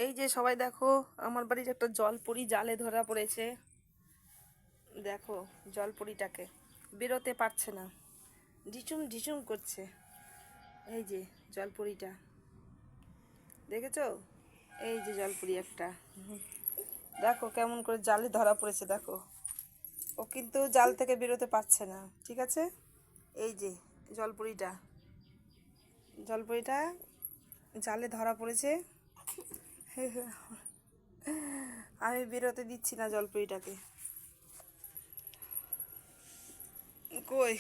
এই যে সবাই দেখো, আমার বাড়ির একটা জলপরি জালে ধরা পড়েছে। দেখো জলপরিটাকে, বেরোতে পারছে না, ঢিচুম ঢিচুম করছে। এই যে জলপরিটা, দেখেছো? এই যে জলপরি একটা, দেখো কেমন করে জালে ধরা পড়েছে। দেখো ও কিন্তু জাল থেকে বেরোতে পারছে না, ঠিক আছে? এই যে জলপরিটা, জলপরিটা জালে ধরা পড়েছে। আমি বেরোতে দিচ্ছি না জলপরিটাকে। কই,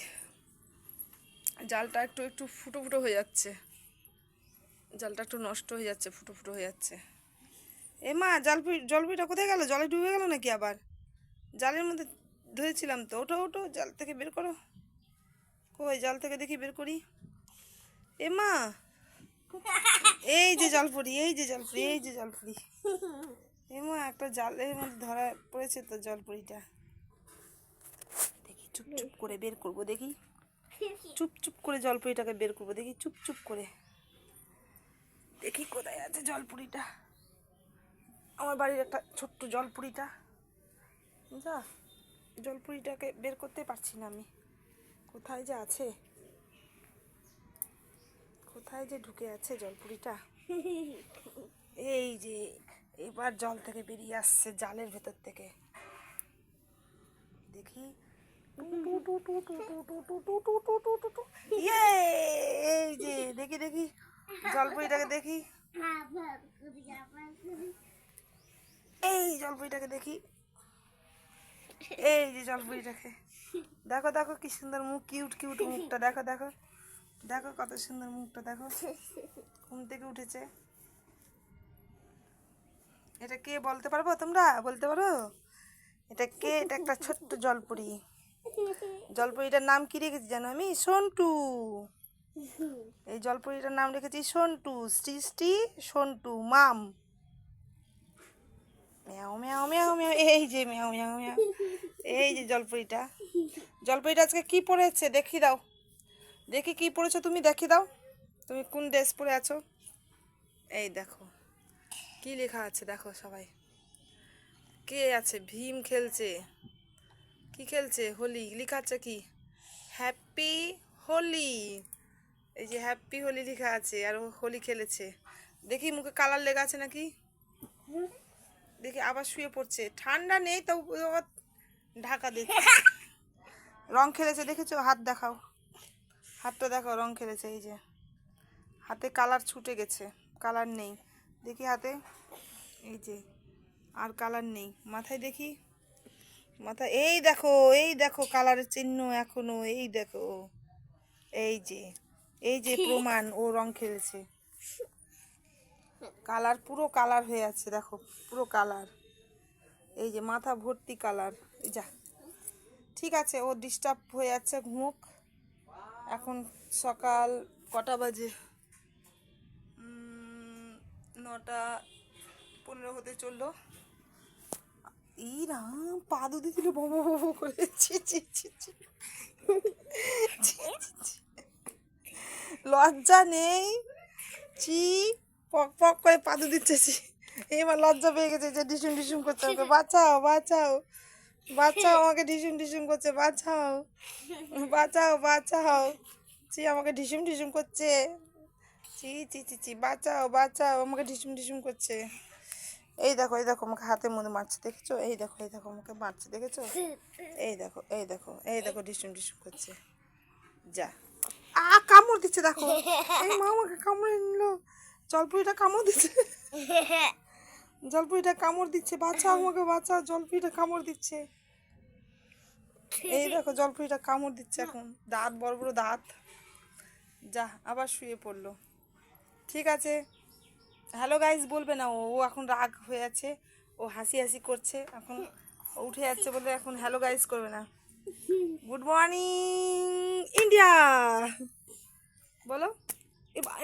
জালটা একটু একটু ফুটো ফুটো হয়ে যাচ্ছে, জালটা একটু নষ্ট হয়ে যাচ্ছে, ফুটো ফুটো হয়ে যাচ্ছে। এ মা, জলপরিটা কোথায় গেল? জলে ডুবে গেল নাকি আবার? জালের মধ্যে ধরেছিলাম তো, ওঠো ওঠো, জাল থেকে বের করো। কই, জাল থেকে দেখি বের করি। এ মা, এই যে জলপরি, এই যে জলপরি, এই যে জলপরি। এ মা, একটা জালের মধ্যে ধরা পড়েছে তো জলপরিটা। দেখি চুপ চুপ করে বের করবো, দেখি চুপ চুপ করে জলপরিটাকে বের করবো, দেখি চুপ চুপ করে। দেখি কোথায় আছে জলপুরিটা, আমার বাড়ির একটা ছোট্ট জলপুরিটা। যা, জলপুরিটাকে বের করতে পারছি না আমি, কোথায় যে আছে, কোথায় যে ঢুকে আছে জলপুরিটা। এই যে এবার জল থেকে বেরিয়ে আসছে, জালের ভেতর থেকে। দেখি, এই যে দেখি দেখি জলপুরিটাকে দেখি, এই জলপুরিটাকে দেখি, এই যে জলপুরিটাকে দেখো, দেখো কি সুন্দর মুখ, কিউট কিউট মুখটা দেখো, দেখো দেখো কত সুন্দর মুখটা দেখো, ঘুম থেকে উঠেছে। এটা কে বলতে পারবো? তোমরা বলতে পারো এটা কে? এটা একটা ছোট্ট জলপুরি। জলপুরিটার নাম কি রেখেছি জানো আমি? সন্টু। এই জলপুরিটার নাম রেখেছি সন্টু, সৃষ্টি সন্টু মাম। ম্যাও ম্যাও ম্যাও ম্যাও, এই যে ম্যাও ম্যাও ম্যাও। এই যে জলপুরিটা, জলপুরিটা আজকে কি পরেছে দেখি দাও, দেখি কি পরেছো তুমি, দেখি দাও তুমি কোন ড্রেস পরে আছো। এই দেখো কি লেখা আছে, দেখো সবাই, কে আছে? ভীম খেলছে। কি খেলছে? হোলি। লেখা আছে কি? হ্যাপি হোলি। এই যে হ্যাপি হোলি লেখা আছে, আর ও হোলি খেলেছে। দেখি মুখে কালার লেগে আছে নাকি, দেখি। আবার শুয়ে পড়ছে, ঠান্ডা নেই তো ঢাকা দিচ্ছে। রং খেলেছে, দেখেছো? হাত দেখাও, হাতটা দেখাও, রং খেলেছে। এই যে হাতে কালার ছুটে গেছে, কালার নেই, দেখি হাতে। এই যে আর কালার নেই। মাথায় দেখি, মাথা, এই দেখো, এই দেখো কালারের চিহ্ন এখনো, এই দেখো। এই যে, এই যে প্রমাণ ও রং খেলেছে। কালার, পুরো কালার হয়ে আছে, দেখো পুরো কালার। এই যে মাথা ভর্তি কালার। যা, ঠিক আছে, ও ডিস্টার্ব হয়ে যাচ্ছে, ঘুমুক। এখন সকাল কটা বাজে? 9:15 হতে চললো। এই রাম, পা দুধে দিল বব বব করে। ছি ছি ছি ছি। লজ্জা নেই, চি, পক পক করে পাদু দিচ্ছে। এবার লজ্জা পেয়ে গেছে, যে ডিসুম ডিসুম করছে, আমাকে বাঁচাও বাঁচাও বাঁচাও, আমাকে ডিসুম ডিসুম করছে, বাঁচাও বাঁচাও বাঁচাও। চি, আমাকে ঢিসুম ঢিসুম করছে, চি চি চি চি, বাঁচাও বাঁচাও, আমাকে ঢিসুম ঢিসুম করছে। এই দেখো, এই দেখো আমাকে হাতের মধ্যে মারছে, দেখেছো? এই দেখো, এই দেখো আমাকে মারছে, দেখেছো? এই দেখো, এই দেখো, এই দেখো ঢিসুম ঢিসুম করছে। যা, কামড় দিচ্ছে, দেখো। এই মা, আমাকে কামড়ে নিল, জলপুরিটা কামড় দিচ্ছে, জলপুরিটা কামড় দিচ্ছে, বাঁচাও আমাকে, বাঁচাও, জলপুরিটা কামড় দিচ্ছে। এই দেখো জলপুরিটা কামড় দিচ্ছে এখন, দাঁত বড় বড় দাঁত। যা, আবার শুয়ে পড়লো। ঠিক আছে, হ্যালো গাইস বলবে না, ও এখন রাগ হয়ে আছে, ও হাসি হাসি করছে এখন, উঠে যাচ্ছে বলে এখন হ্যালো গাইস করবে না। গুড মর্নিং ইন্ডিয়া বলো।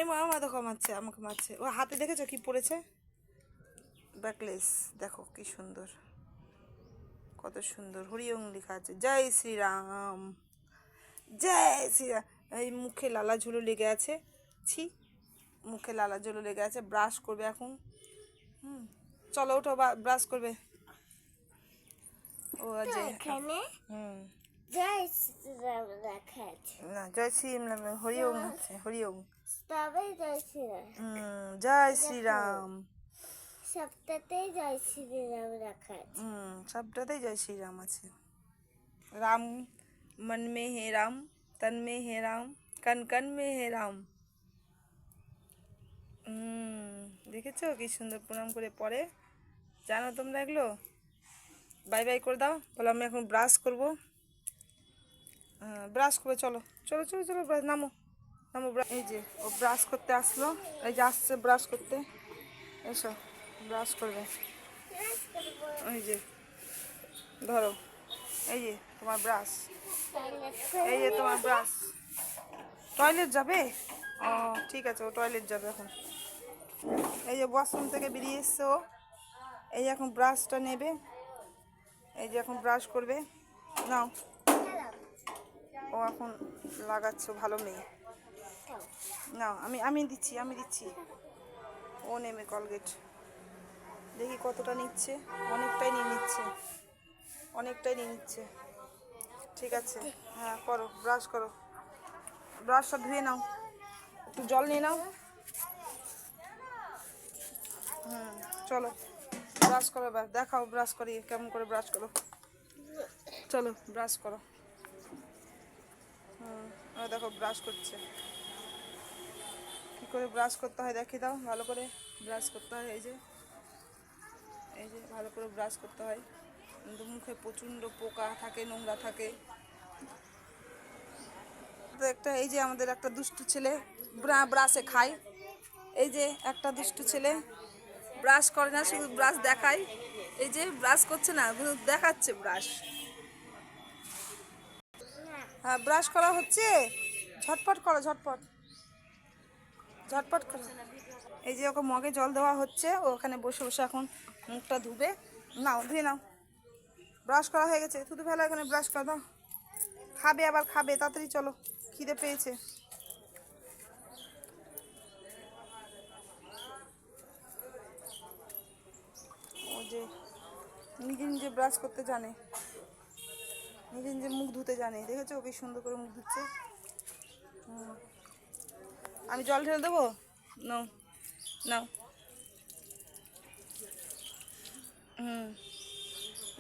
এ মা, মা দেখো মারছে, আমাকে মারছে। ও হাতে দেখেছো কি পড়েছে? ব্যাকলেস, দেখো কি সুন্দর, কত সুন্দর হরিওম লেখা আছে, জয় শ্রীরাম, জয় শ্রীরাম। এই মুখে লালা ঝুলো লেগে আছে, ছি, মুখে লালা ঝুলো লেগে আছে, ব্রাশ করবে এখন, হুম, চলো ওঠো, ব্রাশ করবে। ও আজ এখানে হুম, জয় শ্রীরাম লেখা আছে। না জয় শ্রীরাম, হরিওম হচ্ছে, হরিওম। তবে জয় শ্রীরাম। জয় শ্রীরাম। সবটাতেই জয় শ্রীরাম লেখা আছে। সবটাতেই জয় শ্রীরাম আছে। রাম মন মে হে রাম, তন মে হে রাম, কন কন মে হে রাম। দেখেছো কি সুন্দর প্রণাম করে পড়ে। জানো তোমরা এগুলো? বাই বাই করে দাও, বলো আমি এখন ব্রাশ করবো। ব্রাশ করবে, চলো চলো চলো চলো, নামো নামো। এই যে ও ব্রাশ করতে আসলো, এই যে আসছে ব্রাশ করতে। এসো ব্রাশ করবে। এই যে ধরো, এই যে তোমার ব্রাশ, এই যে তোমার ব্রাশ। টয়লেট যাবে? ও ঠিক আছে, ও টয়লেট যাবে এখন। এই যে ওয়াশরুম থেকে বেরিয়ে এসছে ও, এই যে এখন ব্রাশটা নেবে, এই যে এখন ব্রাশ করবে। নাও, ও এখন লাগাচ্ছে, ভালো মেয়ে। নাও, আমি আমি দিচ্ছি, আমি দিচ্ছি। ও নেমে কলগেট, দেখি কতটা নিচ্ছে। অনেকটাই নিয়ে নিচ্ছে, অনেকটাই নিয়ে নিচ্ছে। ঠিক আছে, হ্যাঁ করো, ব্রাশ করো। ব্রাশটা ধুয়ে নাও, একটু জল নিয়ে নাও। চলো ব্রাশ করো, এবার দেখাও ব্রাশ করি কেমন করে ব্রাশ করো। চলো ব্রাশ করো। দেখো ব্রাশ করছে, কী করে ব্রাশ করতে হয় দেখিয়ে দাও। ভালো করে ব্রাশ করতে হয়, এই যে এই যে ভালো করে ব্রাশ করতে হয়, কিন্তু মুখে প্রচণ্ড পোকা থাকে, নোংরা থাকে। তো একটা, এই যে আমাদের একটা দুষ্টু ছেলে ব্রাশে খায়। এই যে একটা দুষ্টু ছেলে ব্রাশ করে না, শুধু ব্রাশ দেখায়। এই যে ব্রাশ করছে না, শুধু দেখাচ্ছে ব্রাশ। হ্যাঁ ব্রাশ করা হচ্ছে, ঝটপট করো, ঝটপট ঝটপট করো। এই যে ওকে মগে জল দেওয়া হচ্ছে, ও ওখানে বসে বসে এখন মুখটা ধুবে। নাও ধুয়ে নাও, ব্রাশ করা হয়ে গেছে, শুধু ফেলো এখানে, ব্রাশ করে দাও। খাবে, আবার খাবে, তাড়াতাড়ি চলো, খিদে পেয়েছে। ও যে নিজে নিজে ব্রাশ করতে জানে, নিজে নিজে মুখ ধুতে জানে, দেখেছো ওকে সুন্দর করে মুখ ধুচ্ছে। আমি জল ঢেলে দেবো, নাও নাও।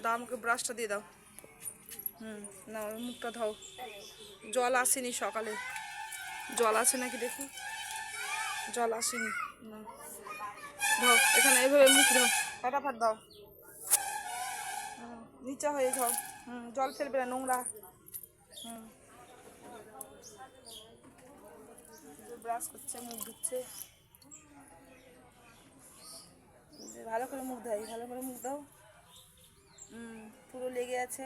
দাও আমাকে ব্রাশটা দিয়ে দাও। নাও, মুখটা ধাও। জল আসেনি সকালে, জল আছে নাকি দেখি, জল আসেনি। নাও ধাও, এখানে এইভাবে মুখ ধাও, ফাটাফাট দাও। নিচা হয়ে যাও। জল ফেলবে না, নোংরা। ব্রাশ করছে, মুখ ধুচ্ছে। ভালো করে মুখ দাও, ভালো করে মুখ দাও। পুরো লেগে আছে।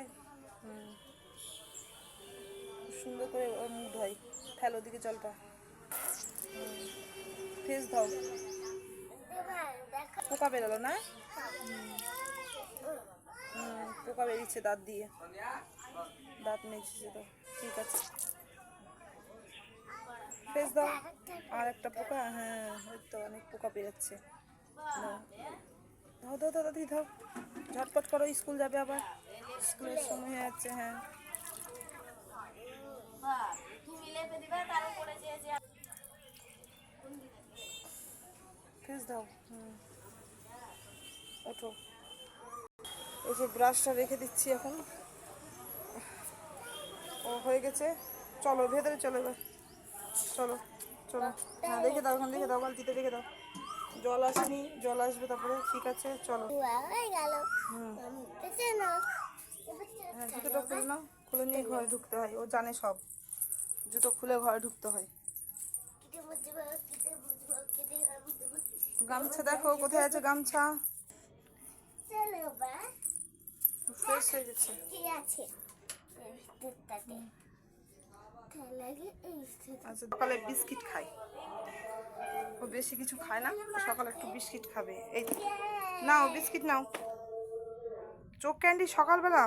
সুন্দর করে ওর মুখ ধোয়, ফেলো দিকে জলটা। ফেস দাও। পোকা বেরোলো না? পোকা বেরিয়েছে দাঁত দিয়ে, দাঁত মেজেছে তো, ঠিক আছে। ফেস দাও। আর একটা পোকা, হ্যাঁ ওই তো অনেক পোকা বেরোচ্ছে। দাও দাও দাও দাদি দাও, ঝটপট করো, স্কুল যাবে আবার, স্কুলের সময় হয়ে যাচ্ছে। হ্যাঁ ফেস দাও। ওঠো, এই যে ব্রাশটা রেখে দিচ্ছি এখন। ও হয়ে গেছে, চলো ভেতরে চলো এবার, চলো চলো। হ্যাঁ রেখে দাও, ওখানে রেখে দাও, বালতিতে রেখে দাও। জল আসেনি, জল আসবে তারপরে, ঠিক আছে চলো। হ্যাঁ জুতোটা খুলে নাও, খুলে নিয়ে ঘরে ঢুকতে হয়, ও জানে সব, জুতো খুলে ঘরে ঢুকতে হয়। গামছা দেখো কোথায় আছে, গামছা ফ্রেশ হয়ে গেছে। আচ্ছা সকালে বিস্কিট খাই, ও বেশি কিছু খায় না, সকালে একটু বিস্কিট খাবে। এই নাও বিস্কিট নাও, চোখ ক্যান্ডি সকালবেলা,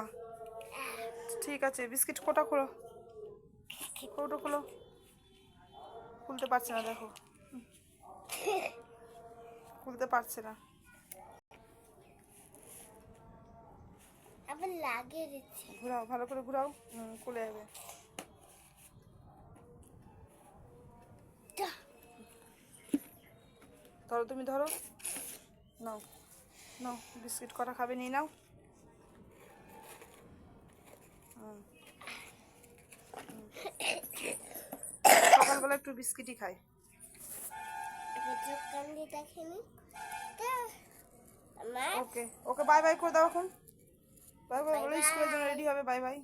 ঠিক আছে। বিস্কিট কোটা খোলো, কৌটো খোলো, খুলতে পারছে না দেখো, খুলতে পারছে না। আবার লাগিয়ে দিচ্ছে। ঘোরাও, ভালো করে ঘোরাও। খুলে যাবে। ধরো, তুমি ধরো। নাও নাও, বিস্কিট কটা খাবে, নিয়ে নাও। সকালবেলা একটু বিস্কিটই খাই। এবার চোখ কান দিয়ে দেখেনি। আমার ওকে ওকে, বাই বাই করে দাও এখন। বাই বাই, Bye বলে স্কুলের জন্য bye. রেডি হবে। Bye bye.